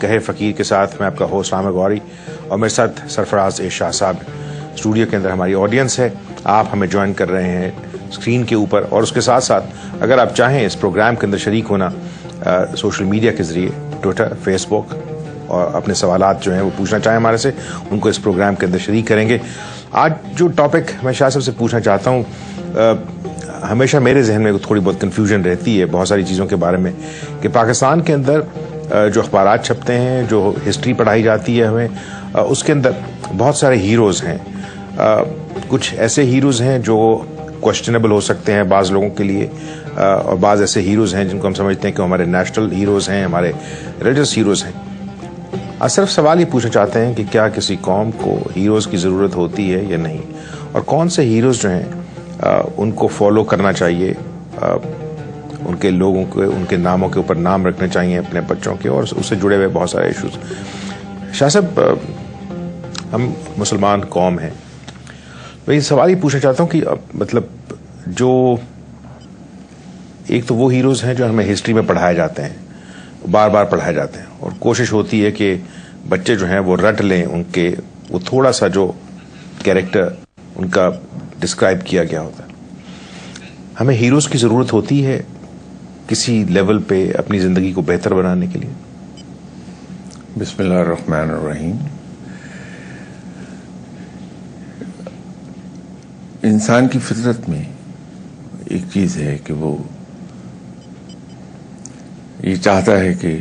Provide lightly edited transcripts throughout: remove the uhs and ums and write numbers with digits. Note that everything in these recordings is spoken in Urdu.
کہے فقیر کے ساتھ میں آپ کا ہوسٹ عامر غوری اور میرے ساتھ سرفراز اے شاہ صاحب اسٹوڈیو کے اندر ہماری آڈینس ہے. آپ ہمیں جوائن کر رہے ہیں اسکرین کے اوپر, اور اس کے ساتھ ساتھ اگر آپ چاہیں اس پروگرام کے اندر شریک ہونا سوشل میڈیا کے ذریعے ٹویٹر, فیس بک, اور اپنے سوالات جو ہیں وہ پوچھنا چاہیں ہمارے سے, ان کو اس پروگرام کے اندر شریک کریں گے. آج جو ٹاپک میں شاہ صاحب سے پوچھنا چاہتا ہوں, ہمیشہ میرے ذہن میں تھوڑی بہت کنفیوژن رہتی ہے بہت ساری چیزوں کے بارے میں کہ پاکستان کے اندر جو اخبارات چھپتے ہیں, جو ہسٹری پڑھائی جاتی ہے ہمیں, اس کے اندر بہت سارے ہیروز ہیں. کچھ ایسے ہیروز ہیں جو کوشچنیبل ہو سکتے ہیں بعض لوگوں کے لیے, اور بعض ایسے ہیروز ہیں جن کو ہم سمجھتے ہیں کہ ہمارے نیشنل ہیروز ہیں, ہمارے ریلیجس ہیروز ہیں. صرف سوال یہ پوچھنا چاہتے ہیں کہ کیا کسی قوم کو ہیروز کی ضرورت ہوتی ہے یا نہیں, اور کون سے ہیروز جو ہیں ان کو فالو کرنا چاہیے, ان کے لوگوں کے ان کے ناموں کے اوپر نام رکھنے چاہیے اپنے بچوں کے, اور اس سے جڑے ہوئے بہت سارے ایشوز. شاہ صاحب, ہم مسلمان قوم ہیں, میں یہ سوال ہی پوچھنا چاہتا ہوں کہ مطلب جو ایک تو وہ ہیروز ہیں جو ہمیں ہسٹری میں پڑھائے جاتے ہیں, بار بار پڑھائے جاتے ہیں, اور کوشش ہوتی ہے کہ بچے جو ہیں وہ رٹ لیں ان کے, وہ تھوڑا سا جو کیریکٹر ان کا ڈسکرائب کیا گیا ہوتا ہے. ہمیں ہیروز کی ضرورت ہوتی ہے کسی لیول پہ اپنی زندگی کو بہتر بنانے کے لیے؟ بسم اللہ الرحمن الرحیم. انسان کی فطرت میں ایک چیز ہے کہ وہ یہ چاہتا ہے کہ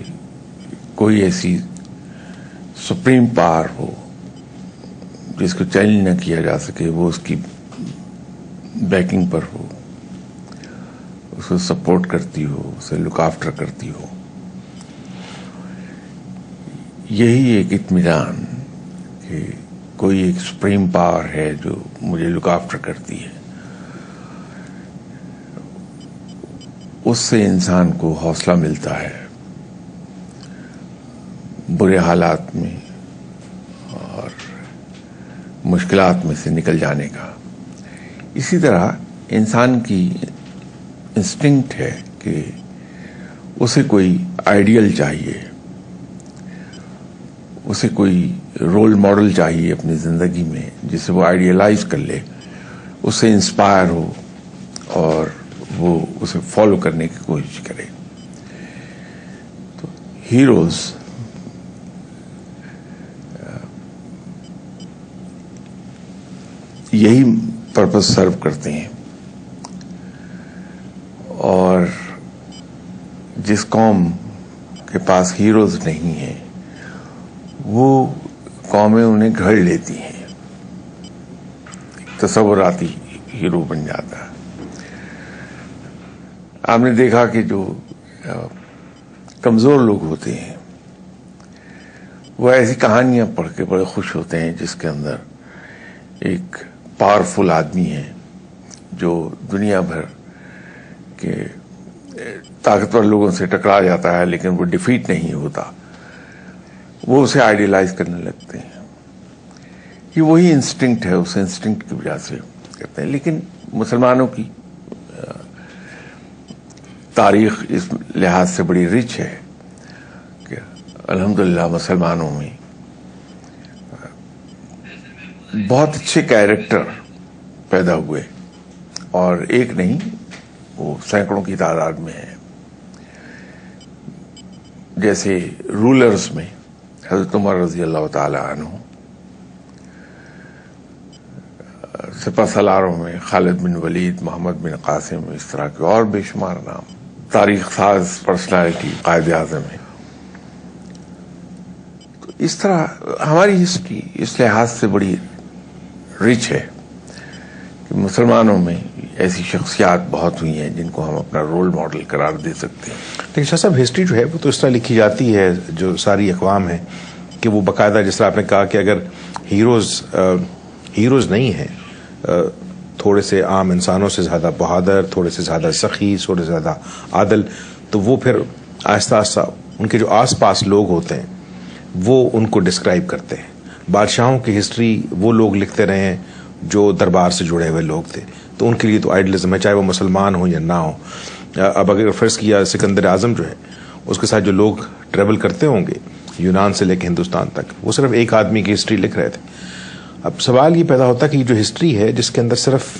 کوئی ایسی سپریم پاور ہو جس کو چیلنج نہ کیا جا سکے, وہ اس کی بیکنگ پر ہو, اس کو سپورٹ کرتی ہو, اسے لک آفٹر کرتی ہو. یہی ایک اطمینان کہ کوئی ایک سپریم پاور ہے جو مجھے لک آفٹر کرتی ہے, اس سے انسان کو حوصلہ ملتا ہے برے حالات میں اور مشکلات میں سے نکل جانے کا. اسی طرح انسان کی انسٹنکٹ ہے کہ اسے کوئی آئیڈیل چاہیے, اسے کوئی رول ماڈل چاہیے اپنی زندگی میں جسے وہ آئیڈیلائز کر لے, اس سے انسپائر ہو اور وہ اسے فالو کرنے کی کوشش کرے. تو ہیروز یہی پرپز سرو کرتے ہیں, اور جس قوم کے پاس ہیروز نہیں ہیں وہ قومیں انہیں گھڑ لیتی ہیں, تصوراتی ہیرو بن جاتا ہے. آپ نے دیکھا کہ جو کمزور لوگ ہوتے ہیں وہ ایسی کہانیاں پڑھ کے بڑے خوش ہوتے ہیں جس کے اندر ایک پاورفل آدمی ہے جو دنیا بھر کے طاقتور لوگوں سے ٹکرا جاتا ہے لیکن وہ ڈیفیٹ نہیں ہوتا, وہ اسے آئیڈیلائز کرنے لگتے ہیں. یہ وہی انسٹنکٹ ہے, اس انسٹنکٹ کی وجہ سے کرتے ہیں. لیکن مسلمانوں کی تاریخ اس لحاظ سے بڑی رچ ہے کہ الحمدللہ مسلمانوں میں بہت اچھے کیریکٹر پیدا ہوئے, اور ایک نہیں, وہ سینکڑوں کی تعداد میں ہے. جیسے رولرز میں حضرت عمر رضی اللہ تعالی عنہ, سپہ سالاروں میں خالد بن ولید, محمد بن قاسم, اس طرح کے اور بے شمار نام, تاریخ ساز پرسنالٹی قائد اعظم ہے. تو اس طرح ہماری ہسٹری اس لحاظ سے بڑی رچ ہے کہ مسلمانوں میں ایسی شخصیات بہت ہوئی ہیں جن کو ہم اپنا رول ماڈل قرار دے سکتے ہیں. لیکن شاہ صاحب, ہسٹری جو ہے وہ تو اس طرح لکھی جاتی ہے جو ساری اقوام ہیں کہ وہ باقاعدہ, جس طرح آپ نے کہا کہ اگر ہیروز نہیں ہیں, تھوڑے سے عام انسانوں سے زیادہ بہادر, تھوڑے سے زیادہ سخی, تھوڑے سے زیادہ عادل, تو وہ پھر آہستہ آہستہ ان کے جو آس پاس لوگ ہوتے ہیں وہ ان کو ڈسکرائب کرتے ہیں. بادشاہوں کی ہسٹری وہ لوگ لکھتے رہے ہیں جو دربار سے جڑے ہوئے لوگ تھے, تو ان کے لیے تو آئیڈلزم ہے, چاہے وہ مسلمان ہوں یا نہ ہوں. اب اگر فرض کیا سکندر اعظم جو ہے اس کے ساتھ جو لوگ ٹریول کرتے ہوں گے یونان سے لے کے ہندوستان تک، وہ صرف ایک آدمی کی ہسٹری لکھ رہے تھے. اب سوال یہ پیدا ہوتا کہ یہ جو ہسٹری ہے جس کے اندر صرف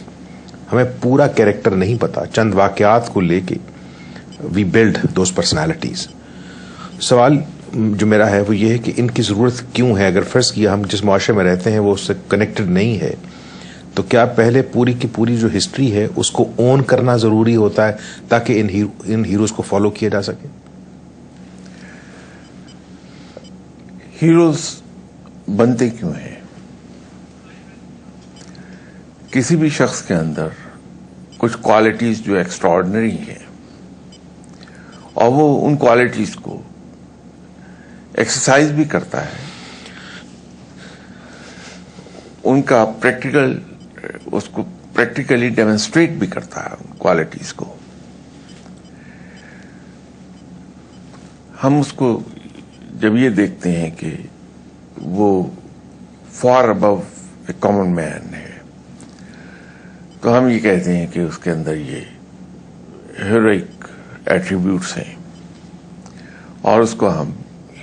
ہمیں پورا کیریکٹر نہیں پتا، چند واقعات کو لے کے وی بلڈ دوز پرسنالٹیز. سوال جو میرا ہے وہ یہ ہے کہ ان کی ضرورت کیوں ہے؟ اگر فرض کیا ہم جس معاشرے میں رہتے ہیں وہ اس سے کنیکٹڈ نہیں ہے، تو کیا پہلے پوری کی پوری جو ہسٹری ہے اس کو اون کرنا ضروری ہوتا ہے تاکہ ان ہیروز کو فالو کیا جا سکے؟ ہیروز بنتے کیوں ہیں؟ کسی بھی شخص کے اندر کچھ کوالٹیز جو ایکسٹراڈنری ہیں اور وہ ان کوالٹیز کو ایکسرسائز بھی کرتا ہے، ان کا اس کو پریکٹیکلی ڈیمونسٹریٹ بھی کرتا ہے ان کوالٹیز کو. ہم اس کو جب یہ دیکھتے ہیں کہ وہ for Abu a common man ہے تو ہم یہ کہتے ہیں کہ اس کے اندر یہ ہیروئک ایٹریبیوٹس ہیں اور اس کو ہم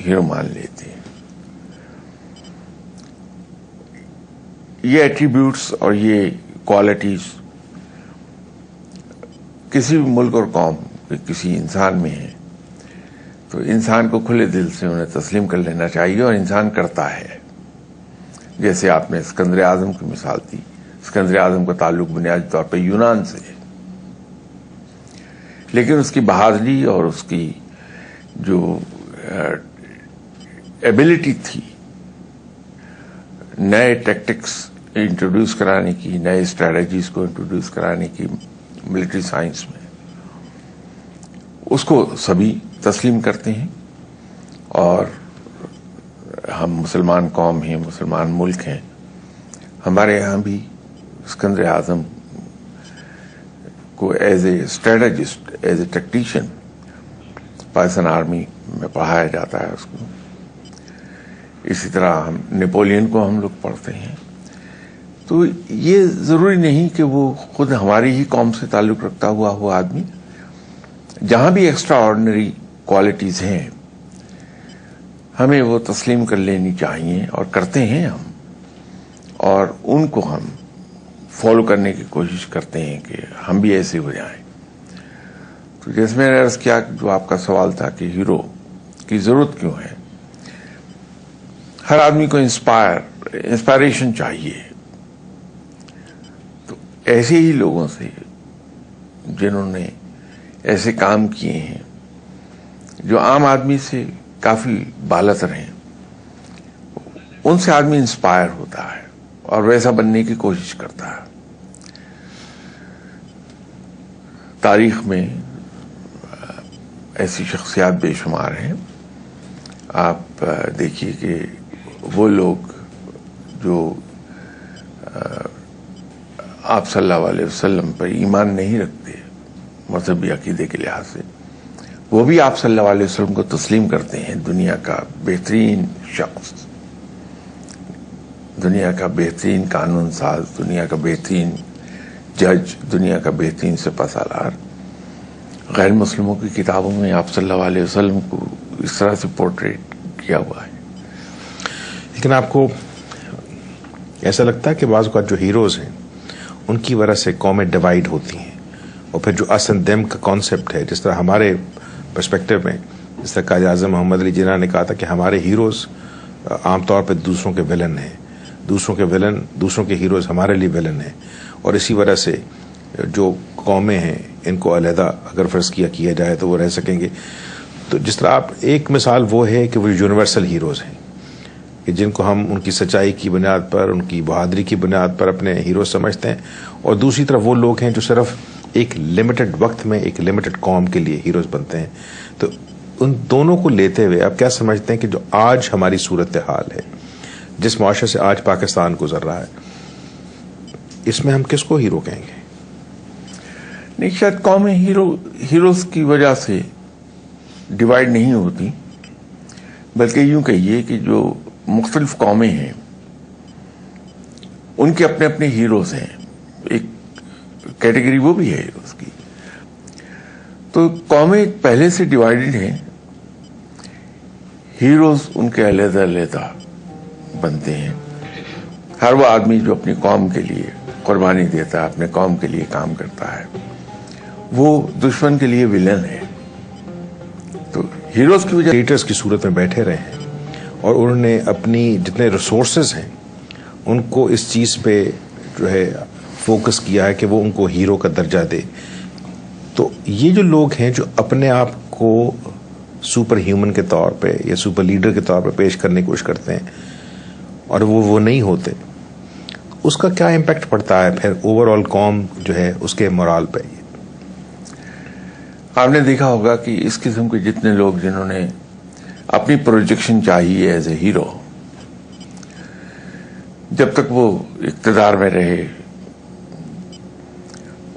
ہیرو مان لیتے ہیں. یہ ایٹریبیوٹس اور یہ کوالٹیز کسی بھی ملک اور قوم کے کسی انسان میں ہیں تو انسان کو کھلے دل سے انہیں تسلیم کر لینا چاہیے، اور انسان کرتا ہے. جیسے آپ نے اسکندر اعظم کی مثال دی، اسکندر اعظم کا تعلق بنیادی طور پہ یونان سے ہے، لیکن اس کی بہادری اور اس کی جو ایبلٹی تھی نئے ٹیکٹکس انٹروڈیوس کرانے کی، نئے اسٹریٹجیز کو انٹروڈیوس کرانے کی ملٹری سائنس میں، اس کو سبھی تسلیم کرتے ہیں. اور ہم مسلمان قوم ہیں، مسلمان ملک ہیں، ہمارے یہاں بھی اسکندر اعظم کو as a strategist, as a tactician Pakistan army میں پڑھایا جاتا ہے اس کو. اسی طرح ہم نیپولین کو ہم لوگ پڑھتے ہیں. تو یہ ضروری نہیں کہ وہ خود ہماری ہی قوم سے تعلق رکھتا ہوا آدمی. جہاں بھی ایکسٹرا آرڈنری کوالٹیز ہیں ہمیں وہ تسلیم کر لینی چاہیے، اور کرتے ہیں ہم، اور ان کو ہم فالو کرنے کی کوشش کرتے ہیں کہ ہم بھی ایسے ہو جائیں. تو جیسے میں نے عرض کیا جو آپ کا سوال تھا کہ ہیرو کی ضرورت کیوں ہے، ہر آدمی کو انسپائریشن چاہیے. تو ایسے ہی لوگوں سے جنہوں نے ایسے کام کیے ہیں جو عام آدمی سے کافی بالاتر ہیں، ان سے آدمی انسپائر ہوتا ہے اور ویسا بننے کی کوشش کرتا ہے. تاریخ میں ایسی شخصیات بے شمار ہیں. آپ دیکھیے کہ وہ لوگ جو آپ صلی اللہ علیہ وسلم پر ایمان نہیں رکھتے مذہبی عقیدے کے لحاظ سے، وہ بھی آپ صلی اللہ علیہ وسلم کو تسلیم کرتے ہیں. دنیا کا بہترین شخص، دنیا کا بہترین قانون ساز، دنیا کا بہترین جج، دنیا کا بہترین سپہ سالار، غیر مسلموں کی کتابوں میں آپ صلی اللہ علیہ وسلم کو اس طرح سے پورٹریٹ کیا ہوا ہے. لیکن آپ کو ایسا لگتا ہے کہ بعض اوقات جو ہیروز ہیں ان کی وجہ سے قومیں ڈیوائیڈ ہوتی ہیں، اور پھر جو us and them کا کانسیپٹ ہے، جس طرح ہمارے پرسپیکٹو میں، جس طرح قائد اعظم محمد علی جناح نے کہا تھا کہ ہمارے ہیروز عام طور پہ دوسروں کے ویلن ہیں، دوسروں کے ہیروز ہمارے لیے ویلن ہیں، اور اسی وجہ سے جو قومیں ہیں ان کو علیحدہ اگر فرض کیا جائے تو وہ رہ سکیں گے. تو جس طرح آپ ایک مثال وہ ہے کہ وہ یونیورسل ہیروز ہیں کہ جن کو ہم ان کی سچائی کی بنیاد پر، ان کی بہادری کی بنیاد پر اپنے ہیروز سمجھتے ہیں، اور دوسری طرف وہ لوگ ہیں جو صرف ایک لمیٹڈ وقت میں ایک لمیٹڈ قوم کے لیے ہیروز بنتے ہیں. تو ان دونوں کو لیتے ہوئے آپ کیا سمجھتے ہیں کہ جو آج ہماری صورتحال ہے، جس معاشرے سے آج پاکستان گزر رہا ہے، اس میں ہم کس کو ہیرو کہیں گے؟ نہیں، شاید قومیں ہیروز کی وجہ سے ڈیوائیڈ نہیں ہوتی، بلکہ یوں کہیے کہ جو مختلف قومیں ہیں ان کے اپنے اپنے ہیروز ہیں. ایک کیٹیگری وہ بھی ہے ہیروز کی. تو قومیں پہلے سے ڈیوائیڈڈ ہیں. ہیروز ان کے علیحدہ علیحدہ بنتے ہیں. ہر وہ آدمی جو اپنی قوم کے لیے قربانی دیتا ہے, اپنے قوم کے لیے کام کرتا ہے, وہ دشمن کے لیے ولن ہے. تو ہیروز کی وجہ کریٹرز کی صورت میں بیٹھے رہے ہیں اور انہوں نے اپنی جتنے ریسورسز ہیں ان کو اس چیز پہ جو ہے فوکس کیا ہے کہ وہ ان کو ہیرو کا درجہ دے. تو یہ جو لوگ ہیں جو اپنے آپ کو سپر ہیومن کے طور پہ یا سپر لیڈر کے طور پہ پیش کرنے کی کوشش کرتے ہیں اور وہ نہیں ہوتے, اس کا کیا امپیکٹ پڑتا ہے پھر اوور آل قوم جو ہے اس کے مورال پہ؟ آپ نے دیکھا ہوگا کہ اس قسم کے جتنے لوگ جنہوں نے اپنی پروجیکشن چاہیے ایز اے ہیرو, جب تک وہ اقتدار میں رہے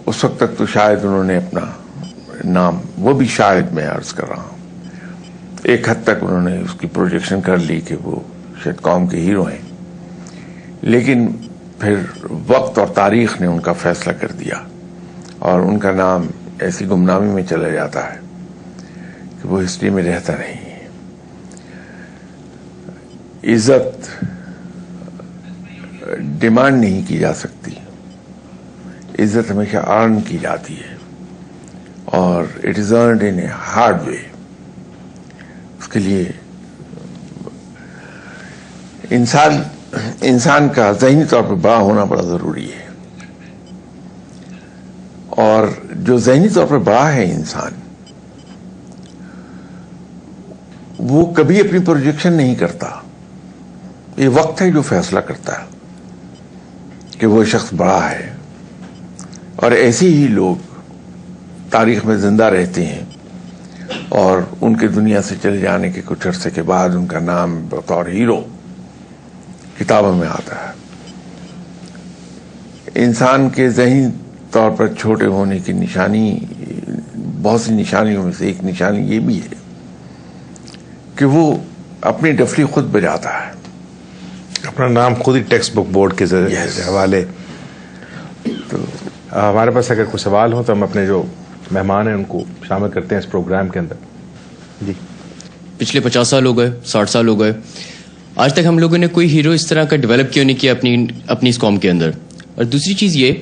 اس وقت تک تو شاید انہوں نے اپنا نام, وہ بھی شاید میں عرض کر رہا ہوں, ایک حد تک انہوں نے اس کی پروجیکشن کر لی کہ وہ شاید قوم کے ہیرو ہیں. لیکن پھر وقت اور تاریخ نے ان کا فیصلہ کر دیا اور ان کا نام ایسی گمنامی میں چلا جاتا ہے کہ وہ ہسٹری میں رہتا نہیں. عزت ڈیمانڈ نہیں کی جا سکتی, عزت ہمیشہ ارن کی جاتی ہے اور it is earned in a hard way. اس کے لیے انسان کا ذہنی طور پہ بڑا ہونا بڑا ضروری ہے, اور جو ذہنی طور پر بڑا ہے انسان, وہ کبھی اپنی پروجیکشن نہیں کرتا. یہ وقت ہے جو فیصلہ کرتا ہے کہ وہ شخص بڑا ہے, اور ایسے ہی لوگ تاریخ میں زندہ رہتے ہیں اور ان کے دنیا سے چلے جانے کے کچھ عرصے کے بعد ان کا نام بطور ہیرو کتابوں میں آتا ہے. انسان کے ذہنی طور پر چھوٹے ہونے کی نشانی, بہت سی نشانیوں میں سے ایک نشانی یہ بھی ہے کہ وہ اپنی ڈفلی خود بجاتا ہے, اپنا نام خود ہی ٹیکسٹ بک بورڈ کے حوالے. تو ہمارے پاس اگر کوئی سوال ہو تو ہم اپنے جو مہمان ہیں ان کو شامل کرتے ہیں اس پروگرام کے اندر. جی, پچھلے 50 سال ہو گئے, 60 سال ہو گئے, آج تک ہم لوگوں نے کوئی ہیرو اس طرح کا ڈیولپ کیوں نہیں کیا اپنی اس قوم کے اندر؟ اور دوسری چیز یہ,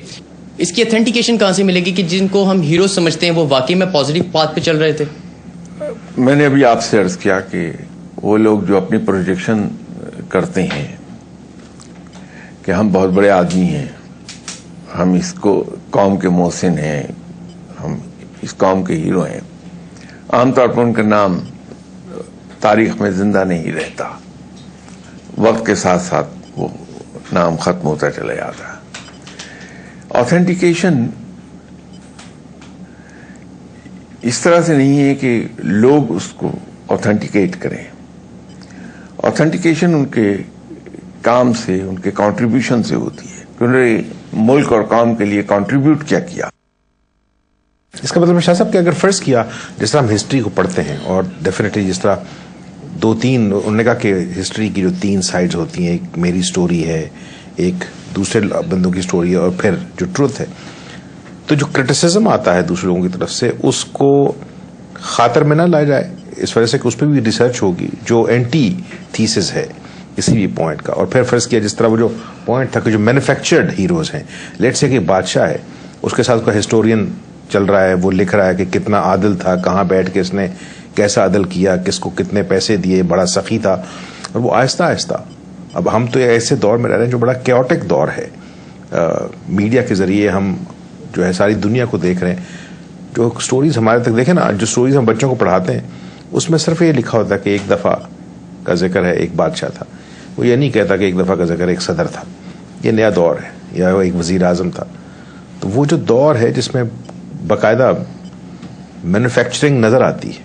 اس کی اتھینٹیکیشن کہاں سے ملے گی کہ جن کو ہم ہیرو سمجھتے ہیں وہ واقعی میں پازیٹیو پاتھ پہ چل رہے تھے؟ میں نے ابھی آپ سے عرض کیا کہ وہ لوگ جو اپنی پروجیکشن کرتے ہیں کہ ہم بہت بڑے آدمی ہیں, ہم اس کو قوم کے محسن ہیں, ہم اس قوم کے ہیرو ہیں, عام طور پر ان کا نام تاریخ میں زندہ نہیں رہتا, وقت کے ساتھ ساتھ وہ نام ختم ہوتا چلا جاتا ہے. آتھینٹیکیشن اس طرح سے نہیں ہے کہ لوگ اس کو آتھینٹیکیٹ کریں. آتھینٹیکیشن ان کے کام سے, ان کے کنٹریبیوشن سے ہوتی ہے کہ انہوں نے ملک اور قوم کے لیے کنٹریبیوٹ کیا. اس کا مطلب شاہ صاحب کہ اگر فرض کیا جس طرح ہم ہسٹری کو پڑھتے ہیں, اور ڈیفینیٹلی جس طرح انہوں نے کہا کہ ہسٹری کی جو 3 سائڈز ہوتی ہیں, ایک میری سٹوری ہے, ایک دوسرے بندوں کی سٹوری ہے, اور پھر جو ٹروتھ ہے, تو جو کرٹیسزم آتا ہے دوسرے لوگوں کی طرف سے اس کو خاطر میں نہ لایا جائے اس وجہ سے کہ اس پہ بھی ریسرچ ہوگی جو اینٹی تھیسس ہے کسی بھی پوائنٹ کا. اور پھر فرض کیا جس طرح وہ جو پوائنٹ تھا کہ جو مینوفیکچرڈ ہیروز ہیں, لیٹ سے کہ بادشاہ ہے, اس کے ساتھ کوئی ہسٹورین چل رہا ہے, وہ لکھ رہا ہے کہ کتنا عادل تھا, کہاں بیٹھ کے اس نے کیسا عدل کیا, کس کو کتنے پیسے دیے, بڑا سخی تھا. اور وہ آہستہ آہستہ, اب ہم تو ایسے دور میں رہ رہے ہیں جو بڑا کیوٹک دور ہے, میڈیا کے ذریعے ہم جو ہے ساری دنیا کو دیکھ رہے ہیں. جو سٹوریز ہمارے تک دیکھیں نا, جو سٹوریز ہم بچوں کو پڑھاتے ہیں اس میں صرف یہ لکھا ہوتا ہے کہ ایک دفعہ کا ذکر ہے ایک بادشاہ تھا, وہ یہ نہیں کہتا کہ ایک دفعہ کا ذکر ایک صدر تھا, یہ نیا دور ہے, یا وہ ایک وزیر اعظم تھا. تو وہ جو دور ہے جس میں باقاعدہ مینوفیکچرنگ نظر آتی ہے,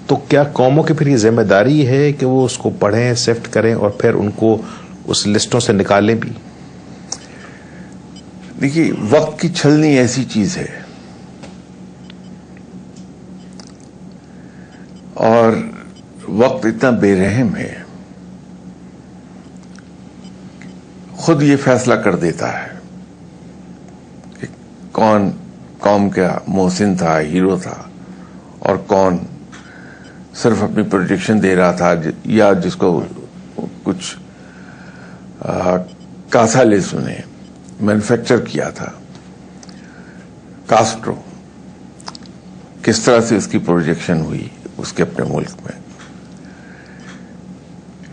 تو کیا قوموں کی پھر یہ ذمہ داری ہے کہ وہ اس کو پڑھیں, سفٹ کریں اور پھر ان کو اس لسٹوں سے نکالیں بھی؟ دیکھیے, وقت کی چھلنی ایسی چیز ہے اور وقت اتنا بے رحم ہے, خود یہ فیصلہ کر دیتا ہے کہ کون قوم کا محسن تھا, ہیرو تھا, اور کون صرف اپنی پروجیکشن دے رہا تھا یا جس کو کچھ کاسالس نے مینوفیکچر کیا تھا. کاسٹرو کس طرح سے اس کی پروجیکشن ہوئی اس کے اپنے ملک میں.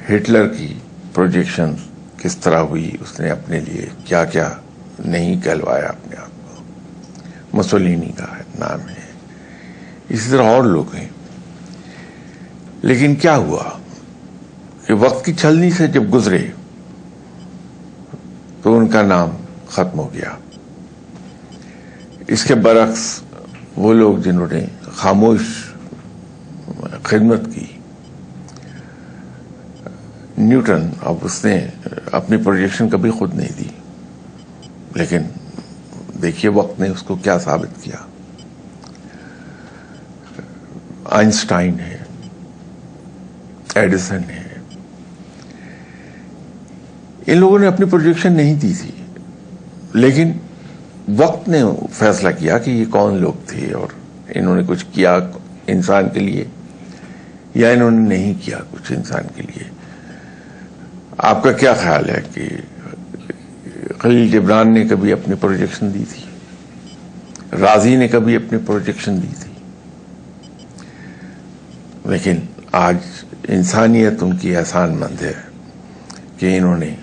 ہٹلر کی پروجیکشن کس طرح ہوئی, اس نے اپنے لیے کیا کیا نہیں کہلوایا اپنے آپ کو. مسولینی کا نام ہے, اسی طرح اور لوگ ہیں. لیکن کیا ہوا کہ وقت کی چھلنی سے جب گزرے تو ان کا نام ختم ہو گیا. اس کے برعکس وہ لوگ جنہوں نے خاموش خدمت کی, نیوٹن, اب اس نے اپنی پروجیکشن کبھی خود نہیں دی, لیکن دیکھیے وقت نے اس کو کیا ثابت کیا. آئنسٹائن ہے, ایڈیسن ہے, ان لوگوں نے اپنی پروجیکشن نہیں دی تھی, لیکن وقت نے فیصلہ کیا کہ یہ کون لوگ تھے اور انہوں نے کچھ کیا انسان کے لیے یا انہوں نے نہیں کیا کچھ انسان کے لیے. آپ کا کیا خیال ہے کہ خلیل جبران نے کبھی اپنی پروجیکشن دی تھی؟ رازی نے کبھی اپنی پروجیکشن دی تھی؟ لیکن آج انسانیت ان کی احسان مند ہے کہ انہوں نے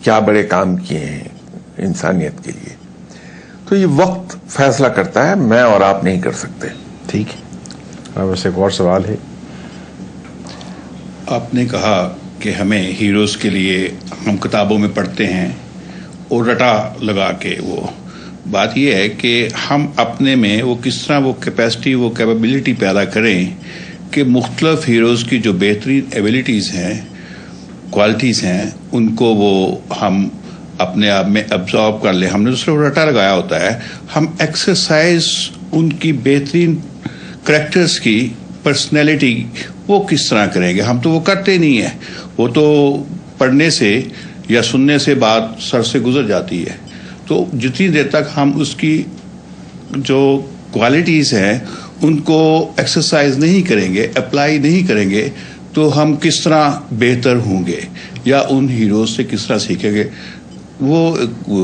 کیا بڑے کام کیے ہیں انسانیت کے لیے. تو یہ وقت فیصلہ کرتا ہے, میں اور آپ نہیں کر سکتے. ٹھیک ہے, بس ایک اور سوال ہے. آپ نے کہا کہ ہمیں ہیروز کے لیے ہم کتابوں میں پڑھتے ہیں اور رٹا لگا کے, وہ بات یہ ہے کہ ہم اپنے میں وہ کس طرح وہ کیپیسٹی وہ کیپیبلٹی پیدا کریں کہ مختلف ہیروز کی جو بہترین ایبلٹیز ہیں, کوالٹیز ہیں, ان کو وہ ہم اپنے آپ میں ابزارو کر لیں. ہم نے دوسرے کو رٹا لگایا ہوتا ہے, ہم ایکسرسائز ان کی بہترین کریکٹرز کی پرسنالٹی وہ کس طرح کریں گے. ہم تو وہ کرتے نہیں ہیں, وہ تو پڑھنے سے یا سننے سے بات سر سے گزر جاتی ہے. تو جتنی دیر تک ہم اس کی جو کوالٹیز ہیں ان کو ایکسرسائز نہیں کریں گے, اپلائی نہیں کریں گے, تو ہم کس طرح بہتر ہوں گے یا ان ہیروز سے کس طرح سیکھیں گے. وہ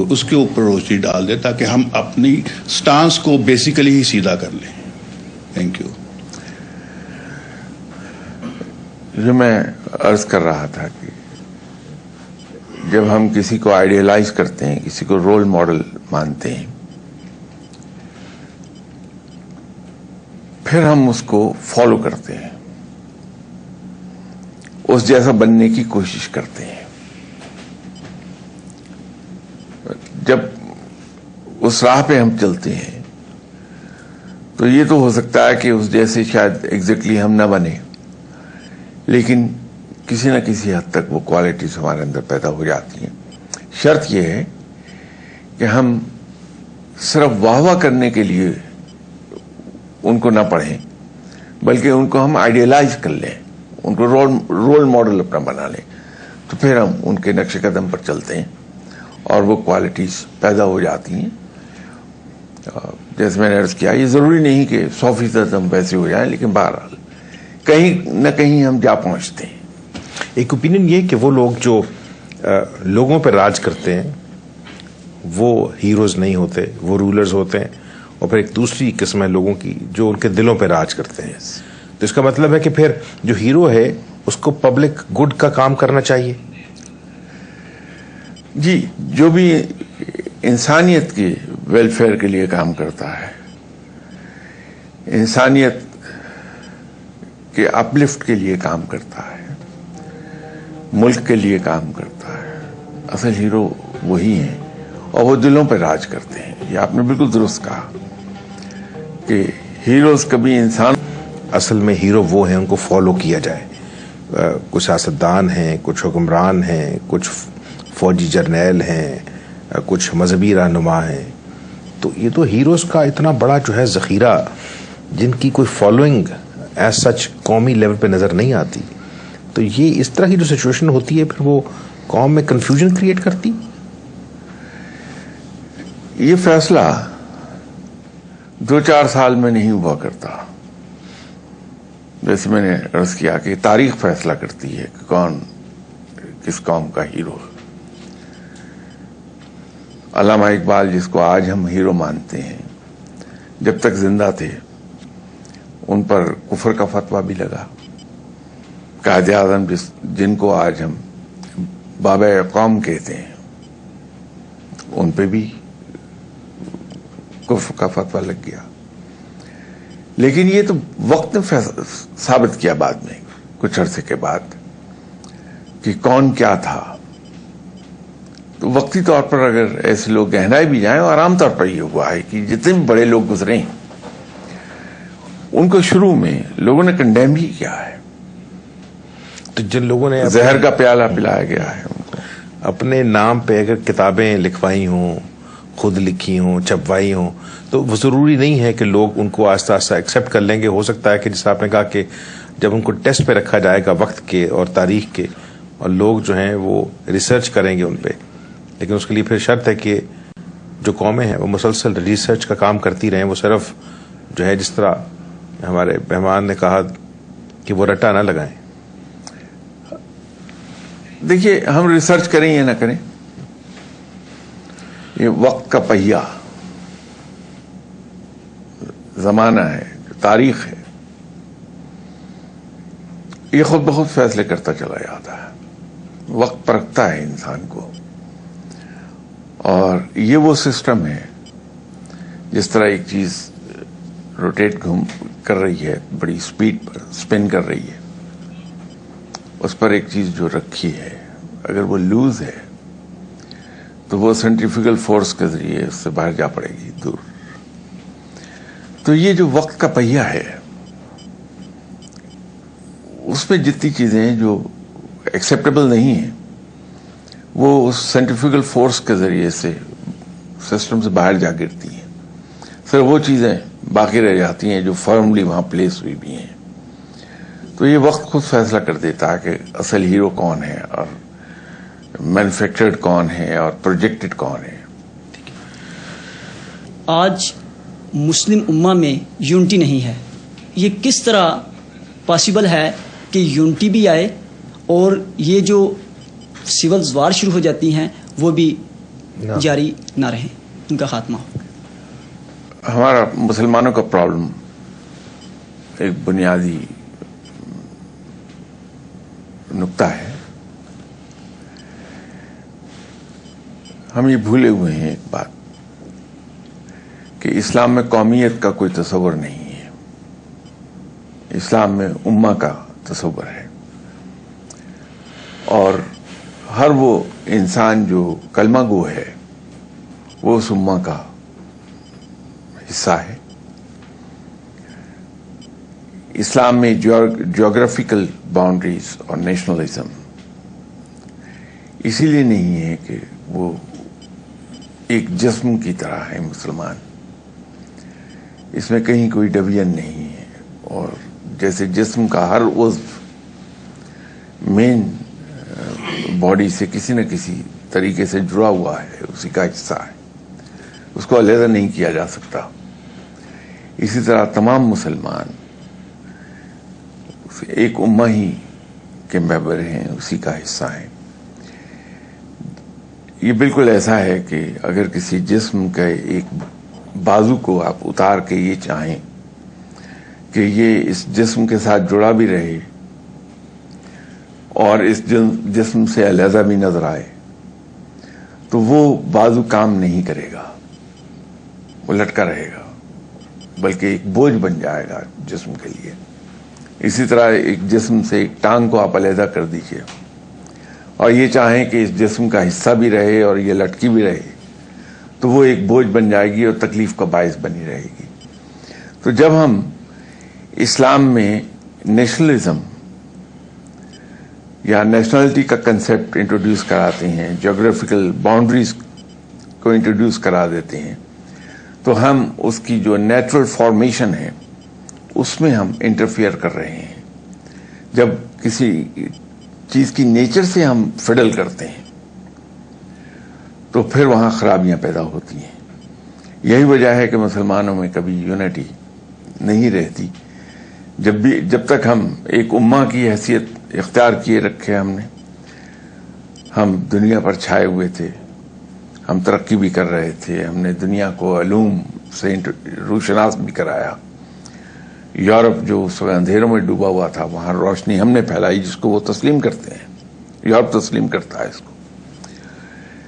اس کے اوپر روشنی ڈال دے تاکہ ہم اپنی سٹانس کو بیسیکلی ہی سیدھا کر لیں. Thank you. جو میں عرض کر رہا تھا کہ جب ہم کسی کو آئیڈیلائز کرتے ہیں, کسی کو رول ماڈل مانتے ہیں, پھر ہم اس کو فالو کرتے ہیں, اس جیسا بننے کی کوشش کرتے ہیں. جب اس راہ پہ ہم چلتے ہیں تو یہ تو ہو سکتا ہے کہ اس جیسے شاید ایگزیکٹلی ہم نہ بنے, لیکن کسی نہ کسی حد تک وہ کوالٹیز ہمارے اندر پیدا ہو جاتی ہیں. شرط یہ ہے کہ ہم صرف واہ واہ کرنے کے لیے ان کو نہ پڑھیں, بلکہ ان کو ہم آئیڈیلائز کر لیں, ان کو رول ماڈل اپنا بنا لیں, تو پھر ہم ان کے نقش قدم پر چلتے ہیں اور وہ کوالٹیز پیدا ہو جاتی ہیں. جیسے میں نے عرض کیا, یہ ضروری نہیں کہ 100% ہم ویسے ہو جائیں, لیکن بہرحال کہیں نہ کہیں ہم جا پہنچتے ہیں. ایک اوپینین یہ کہ وہ لوگ جو لوگوں پہ راج کرتے ہیں وہ ہیروز نہیں ہوتے, وہ رولرز ہوتے ہیں, اور پھر ایک دوسری قسم ہے لوگوں کی جو ان کے دلوں پہ راج کرتے ہیں. تو اس کا مطلب ہے کہ پھر جو ہیرو ہے اس کو پبلک گڈ کا کام کرنا چاہیے. جی, جو بھی انسانیت کے ویلفیئر کے لیے کام کرتا ہے, انسانیت کے اپلفٹ کے لیے کام کرتا ہے, ملک کے لیے کام کرتا ہے, اصل ہیرو وہی ہیں اور وہ دلوں پہ راج کرتے ہیں. یہ آپ نے بالکل درست کہا کہ ہیروز کبھی انسان, اصل میں ہیرو وہ ہیں ان کو فالو کیا جائے. کچھ سیاستدان ہیں, کچھ حکمران ہیں, کچھ فوجی جرنیل ہیں, کچھ مذہبی رہنما ہیں. تو یہ تو ہیروز کا اتنا بڑا جو ہے ذخیرہ, جن کی کوئی فالوئنگ ایز سچ قومی لیول پہ نظر نہیں آتی. تو یہ اس طرح کی جو سچویشن ہوتی ہے پھر وہ قوم میں کنفیوژن کریٹ کرتی. یہ فیصلہ 2-4 سال میں نہیں ہوا کرتا. جیسے میں نے عرض کیا کہ تاریخ فیصلہ کرتی ہے کہ کون کس قوم کا ہیرو. علامہ اقبال جس کو آج ہم ہیرو مانتے ہیں، جب تک زندہ تھے ان پر کفر کا فتویٰ بھی لگا. قائد اعظم جن کو آج ہم بابا قوم کہتے ہیں ان پہ بھی کفر کا فتویٰ لگ گیا. لیکن یہ تو وقت نے ثابت کیا بعد میں کچھ عرصے کے بعد کہ کون کیا تھا. تو وقتی طور پر اگر ایسے لوگ گہرائے بھی جائیں، اور عام طور پر یہ ہوا ہے کہ جتنے بھی بڑے لوگ گزرے ہیں ان کو شروع میں لوگوں نے کنڈیم ہی کیا ہے. تو جن لوگوں نے زہر کا پیالہ پلایا گیا ہے ان کو. اپنے نام پہ اگر کتابیں لکھوائی ہوں، خود لکھی ہوں، چھپوائی ہوں، تو وہ ضروری نہیں ہے کہ لوگ ان کو آہستہ آہستہ ایکسیپٹ کر لیں گے. ہو سکتا ہے کہ جیسا آپ نے کہا کہ جب ان کو ٹیسٹ پہ رکھا جائے گا وقت کے اور تاریخ کے، اور لوگ جو ہیں وہ ریسرچ کریں گے ان پہ، لیکن اس کے لیے پھر شرط ہے کہ جو قومیں ہیں وہ مسلسل ریسرچ کا کام کرتی رہیں. وہ صرف جو ہے جس طرح ہمارے مہمان نے کہا کہ وہ رٹا نہ لگائیں. دیکھیے، ہم ریسرچ کریں یا نہ کریں، یہ وقت کا پہیہ زمانہ ہے، تاریخ ہے، یہ خود بخود فیصلے کرتا چلا جاتا ہے. وقت پرکھتا ہے انسان کو. اور یہ وہ سسٹم ہے جس طرح ایک چیز روٹیٹ کر رہی ہے، بڑی سپیڈ پر سپن کر رہی ہے، اس پر ایک چیز جو رکھی ہے اگر وہ لوز ہے تو وہ سینٹریفیگل فورس کے ذریعے اس سے باہر جا پڑے گی دور. تو یہ جو وقت کا پہیہ ہے اس میں جتنی چیزیں جو ایکسیپٹیبل نہیں ہیں وہ اس سینٹریفیگل فورس کے ذریعے سے سسٹم سے باہر جا گرتی ہیں. صرف وہ چیزیں باقی رہ جاتی ہیں جو فرملی وہاں پلیس ہوئی بھی ہیں. تو یہ وقت خود فیصلہ کر دیتا ہے کہ اصل ہیرو کون ہے اور مینوفیکچرڈ کون ہے اور پروجیکٹڈ کون ہے. آج مسلم امہ میں یونٹی نہیں ہے. یہ کس طرح پاسبل ہے کہ یونٹی بھی آئے اور یہ جو سول وار شروع ہو جاتی ہیں وہ بھی جاری نہ رہیں، ان کا خاتمہ ہو؟ ہمارا مسلمانوں کا پرابلم ایک بنیادی نقطہ ہے. ہم یہ بھولے ہوئے ہیں ایک بات کہ اسلام میں قومیت کا کوئی تصور نہیں ہے. اسلام میں امہ کا تصور ہے، اور ہر وہ انسان جو کلمہ گو ہے وہ اس امہ کا حصہ ہے. اسلام میں جیوگرافیکل باؤنڈریز اور نیشنلزم اسی لیے نہیں ہے کہ وہ ایک جسم کی طرح ہے مسلمان. اس میں کہیں کوئی ڈویژن نہیں ہے، اور جیسے جسم کا ہر عضو مین باڈی سے کسی نہ کسی طریقے سے جڑا ہوا ہے، اسی کا حصہ ہے، اس کو علیحدہ نہیں کیا جا سکتا. اسی طرح تمام مسلمان ایک امہ ہی کے ممبر ہیں، اسی کا حصہ ہیں. یہ بالکل ایسا ہے کہ اگر کسی جسم کے ایک بازو کو آپ اتار کے یہ چاہیں کہ یہ اس جسم کے ساتھ جڑا بھی رہے اور اس جسم سے علیحدہ بھی نظر آئے تو وہ بازو کام نہیں کرے گا، وہ لٹکا رہے گا، بلکہ ایک بوجھ بن جائے گا جسم کے لیے. اسی طرح ایک جسم سے ایک ٹانگ کو آپ علیحدہ کر دیجئے اور یہ چاہیں کہ اس جسم کا حصہ بھی رہے اور یہ لٹکی بھی رہے تو وہ ایک بوجھ بن جائے گی اور تکلیف کا باعث بنی رہے گی. تو جب ہم اسلام میں نیشنلزم یا نیشنلٹی کا کنسیپٹ انٹروڈیوس کراتے ہیں، جیوگرافیکل باؤنڈریز کو انٹروڈیوس کرا دیتے ہیں، تو ہم اس کی جو نیچرل فارمیشن ہے اس میں ہم انٹرفیئر کر رہے ہیں. جب کسی چیز کی نیچر سے ہم فڈل کرتے ہیں تو پھر وہاں خرابیاں پیدا ہوتی ہیں. یہی وجہ ہے کہ مسلمانوں میں کبھی یونٹی نہیں رہتی، جب تک ہم ایک امہ کی حیثیت اختیار کیے رکھے ہم دنیا پر چھائے ہوئے تھے، ہم ترقی بھی کر رہے تھے، ہم نے دنیا کو علوم سے روشناس بھی کرایا. یورپ جو اس وقت اندھیروں میں ڈوبا ہوا تھا، وہاں روشنی ہم نے پھیلائی، جس کو وہ تسلیم کرتے ہیں. یورپ تسلیم کرتا ہے اس کو.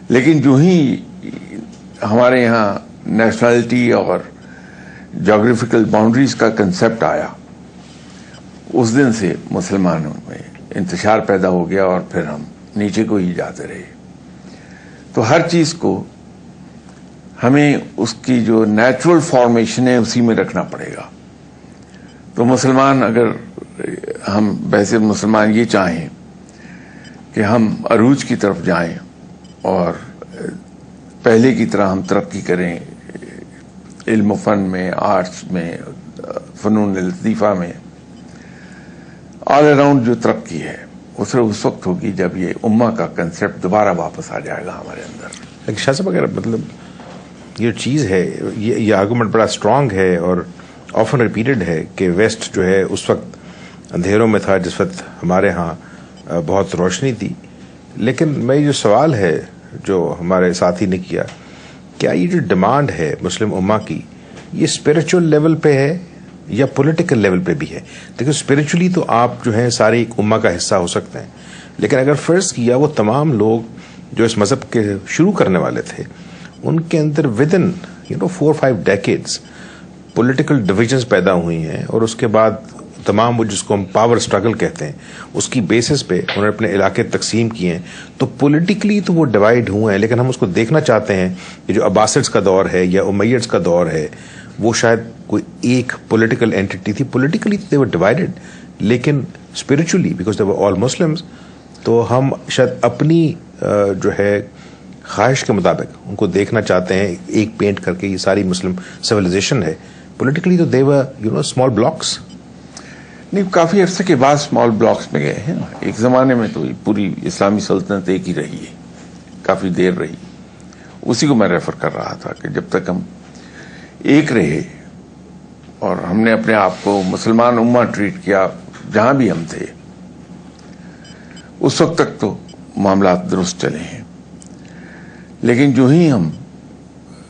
لیکن جو ہی ہمارے یہاں نیشنلٹی اور جغرافیکل باؤنڈریز کا کنسپٹ آیا، اس دن سے مسلمانوں میں انتشار پیدا ہو گیا اور پھر ہم نیچے کو ہی جاتے رہے. تو ہر چیز کو ہمیں اس کی جو نیچرل فارمیشن ہے اسی میں رکھنا پڑے گا. تو مسلمان، اگر ہم ویسے مسلمان یہ چاہیں کہ ہم عروج کی طرف جائیں اور پہلے کی طرح ہم ترقی کریں علم و فن میں، آرٹس میں، فنون لطیفہ میں، آل اراؤنڈ جو ترقی ہے وہ صرف اس وقت ہوگی جب یہ امہ کا کنسپٹ دوبارہ واپس آ جائے گا ہمارے اندر. لیکن شاہ صاحب، اگر مطلب یہ چیز ہے، یہ آرگومنٹ بڑا اسٹرانگ ہے اور آفن ریپیٹڈ ہے کہ ویسٹ جو ہے اس وقت اندھیروں میں تھا جس وقت ہمارے ہاں بہت روشنی تھی. لیکن میں جو سوال ہے جو ہمارے ساتھی نے کیا، کیا یہ جو ڈیمانڈ ہے مسلم امہ کی، یہ اسپرچل لیول پہ ہے یا پولیٹیکل لیول پہ بھی ہے؟ دیکھیں، اسپرچولی تو آپ جو ہیں ساری ایک امہ کا حصہ ہو سکتے ہیں، لیکن اگر فرض کیا وہ تمام لوگ جو اس مذہب کے شروع کرنے والے تھے، ان کے اندر within 4-5 decades political divisions پیدا ہوئی ہیں، اور اس کے بعد تمام وہ جس کو ہم پاور اسٹرگل کہتے ہیں اس کی بیسس پہ انہوں نے اپنے علاقے تقسیم کیے ہیں. تو پولیٹیکلی تو وہ ڈیوائڈ ہوئے ہیں، لیکن ہم اس کو دیکھنا چاہتے ہیں کہ جو عباسڈز کا دور ہے یا امیڈز کا دور ہے، وہ شاید کوئی ایک پولیٹیکل اینٹی تھی. پولیٹیکلی دے ور ڈیوائڈڈ، لیکن spiritually because they were all Muslims, تو ہم شاید اپنی جو ہے خواہش کے مطابق ان کو دیکھنا چاہتے ہیں ایک پینٹ کر کے یہ ساری مسلم سویلائزیشن ہے. پولیٹیکلی تو دے ور اسمال بلاکس. نہیں، کافی عرصے کے بعد اسمال بلاکس میں گئے ہیں. ایک زمانے میں تو پوری اسلامی سلطنت ایک ہی رہی ہے، کافی دیر رہی. اسی کو میں ریفر کر رہا تھا کہ جب تک ہم ایک رہے اور ہم نے اپنے آپ کو مسلمان امہ ٹریٹ کیا جہاں بھی ہم تھے، اس وقت تک تو معاملات درست چلے ہیں. لیکن جو ہی ہم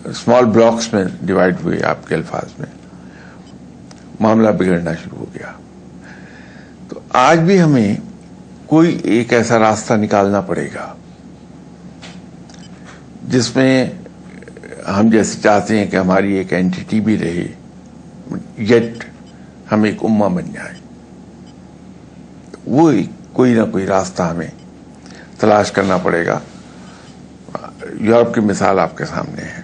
اسمال بلاکس میں ڈیوائڈ ہوئے، آپ کے الفاظ میں، معاملہ بگڑنا شروع ہو گیا. تو آج بھی ہمیں کوئی ایک ایسا راستہ نکالنا پڑے گا جس میں ہم جیسے چاہتے ہیں کہ ہماری ایک اینٹی بھی رہے، یٹ ہم ایک امہ بن جائیں. وہ کوئی نہ کوئی راستہ ہمیں تلاش کرنا پڑے گا. یورپ کی مثال آپ کے سامنے ہے.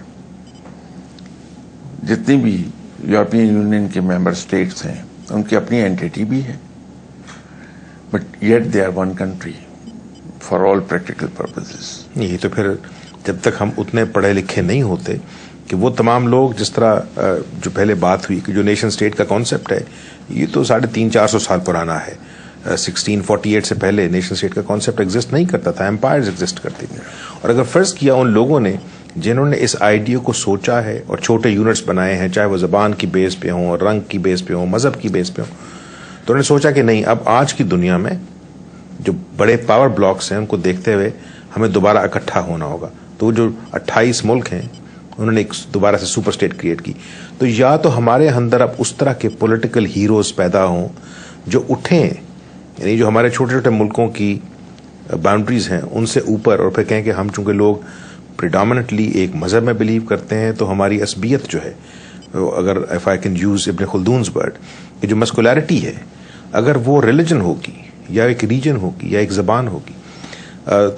جتنی بھی یورپین یونین کے ممبر اسٹیٹس ہیں ان کی اپنی اینٹی بھی ہے، but yet they are one country for all practical purposes. یہ تو پھر جب تک ہم اتنے پڑھے لکھے نہیں ہوتے کہ وہ تمام لوگ، جس طرح جو پہلے بات ہوئی کہ جو نیشن اسٹیٹ کا کانسیپٹ ہے یہ تو 350-400 سال پرانا ہے. 1648 سے پہلے نیشن اسٹیٹ کا کانسیپٹ ایگزسٹ نہیں کرتا تھا، امپائرز ایگزسٹ کرتی تھیں. اور اگر فرض کیا ان لوگوں نے جنہوں نے اس آئیڈیا کو سوچا ہے اور چھوٹے یونٹس بنائے ہیں، چاہے وہ زبان کی بیس پہ ہوں، رنگ کی بیس پہ ہوں، مذہب کی بیس پہ ہوں، تو انہوں نے سوچا کہ نہیں، اب آج کی دنیا میں جو بڑے پاور بلاکس ہیں ان کو دیکھتے ہوئے ہمیں دوبارہ اکٹھا ہونا ہوگا. تو جو 28 ملک ہیں انہوں نے ایک دوبارہ سے سپر اسٹیٹ کریٹ کی. تو یا تو ہمارے اندر اب اس طرح کے پولیٹیکل ہیروز پیدا ہوں جو اٹھیں، یعنی جو ہمارے چھوٹے چھوٹے ملکوں کی باؤنڈریز ہیں ان سے اوپر، اور پھر کہیں کہ ہم چونکہ لوگ پریڈامنٹلی ایک مذہب میں بلیو کرتے ہیں تو ہماری عصبیت جو ہے، اگر اف آئی کین یوز ابن خلدونز ورڈ، کہ جو مسکولیرٹی ہے، اگر وہ ریلیجن ہوگی یا ایک ریجن ہوگی یا ایک زبان ہوگی،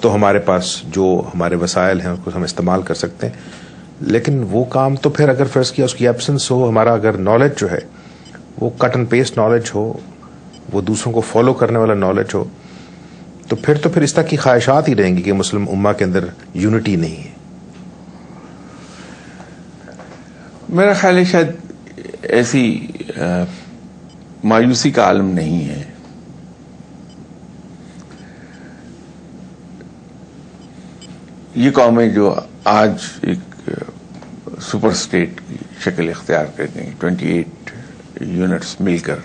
تو ہمارے پاس جو ہمارے وسائل ہیں اس کو ہم استعمال کر سکتے ہیں. لیکن وہ کام تو پھر اگر فرض کیا اس کی ایبسنس ہو، ہمارا اگر نالج جو ہے وہ کٹ اینڈ پیسٹ نالج ہو، وہ دوسروں کو فالو کرنے والا نالج ہو، تو پھر اس طرح کی خواہشات ہی رہیں گی کہ مسلم امہ کے اندر یونٹی نہیں ہے. میرا خیال ہے شاید ایسی مایوسی کا عالم نہیں ہے. یہ قومیں جو آج ایک سپر اسٹیٹ کی شکل اختیار کر گئی، 28 یونٹس مل کر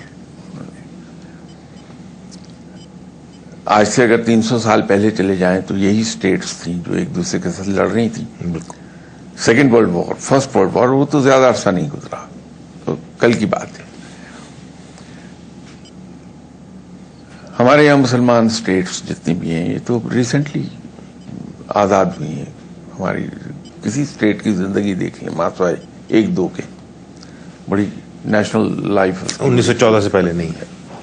آج سے اگر 300 سال پہلے چلے جائیں تو یہی اسٹیٹس تھیں جو ایک دوسرے کے ساتھ لڑ رہی تھیں. Second world war, first world war, وہ تو زیادہ عرصہ نہیں گزرا، تو کل کی بات ہے. ہمارے یہاں مسلمان اسٹیٹس جتنی بھی ہیں یہ تو ریسنٹلی آزاد ہوئی ہیں. ہماری کسی اسٹیٹ کی زندگی دیکھیں ماسوائے ایک دو کے، بڑی نیشنل لائف 1914 سے پہلے نہیں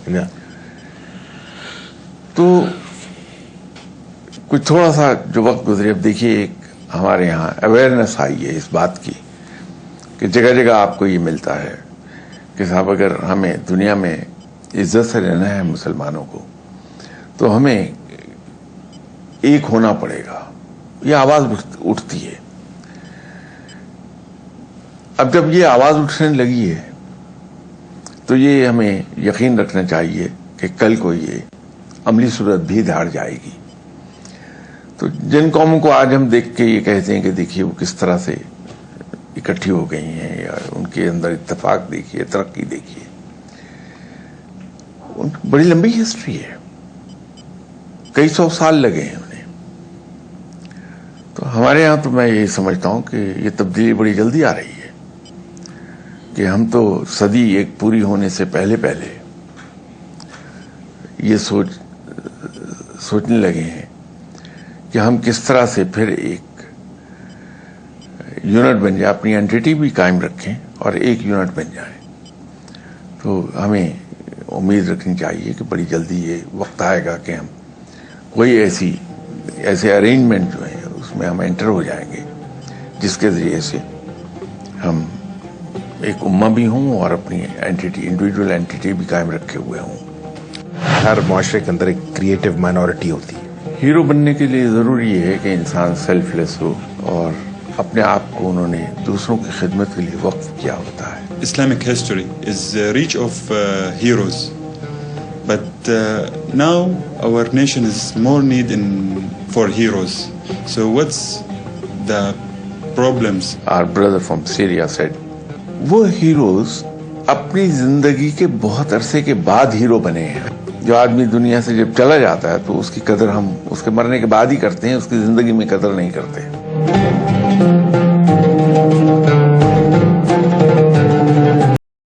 ہے. تو کچھ تھوڑا سا جو وقت گزرے، اب دیکھیے ایک ہمارے یہاں اویئرنیس آئی ہے اس بات کی کہ جگہ جگہ آپ کو یہ ملتا ہے کہ صاحب اگر ہمیں دنیا میں عزت سے رہنا ہے مسلمانوں کو تو ہمیں ایک ہونا پڑے گا. یہ آواز اٹھتی ہے. اب جب یہ آواز اٹھنے لگی ہے تو یہ ہمیں یقین رکھنا چاہیے کہ کل کو یہ عملی صورت بھی دھاڑ جائے گی. تو جن قوموں کو آج ہم دیکھ کے یہ کہتے ہیں کہ دیکھیے وہ کس طرح سے اکٹھی ہو گئی ہیں یا ان کے اندر اتفاق دیکھیے، ترقی دیکھیے، ان کی بڑی لمبی ہسٹری ہے، کئی سو سال لگے ہیں انہیں. تو ہمارے ہاں تو میں یہ سمجھتا ہوں کہ یہ تبدیلی بڑی جلدی آ رہی ہے کہ ہم تو صدی ایک پوری ہونے سے پہلے پہلے یہ سوچنے لگے ہیں کہ ہم کس طرح سے پھر ایک یونٹ بن جائے، اپنی اینٹیٹی بھی قائم رکھیں اور ایک یونٹ بن جائیں. تو ہمیں امید رکھنی چاہیے کہ بڑی جلدی یہ وقت آئے گا کہ ہم کوئی ایسے ارینجمنٹ جو ہیں اس میں ہم انٹر ہو جائیں گے جس کے ذریعے سے ہم ایک امہ بھی ہوں اور اپنی اینٹیٹی، انڈیویجول اینٹیٹی بھی قائم رکھے ہوئے ہوں. ہر معاشرے کے اندر ایک کریٹو مائنورٹی ہوتی ہے. ہیرو بننے کے لیے ضروری ہے کہ انسان سیلف لیس ہو اور اپنے آپ کو انہوں نے دوسروں کی خدمت کے لیے وقف کیا ہوتا ہے. Islamic history is rich of heroes, but now our nation is more need for heroes. So what's the problems? Our brother from Syria said, وہ ہیروز اپنی زندگی کے بہت عرصے کے بعد ہیرو بنے ہیں. جو آدمی دنیا سے جب چلا جاتا ہے تو اس کی قدر ہم اس کے مرنے کے بعد ہی کرتے ہیں، اس کی زندگی میں قدر نہیں کرتے.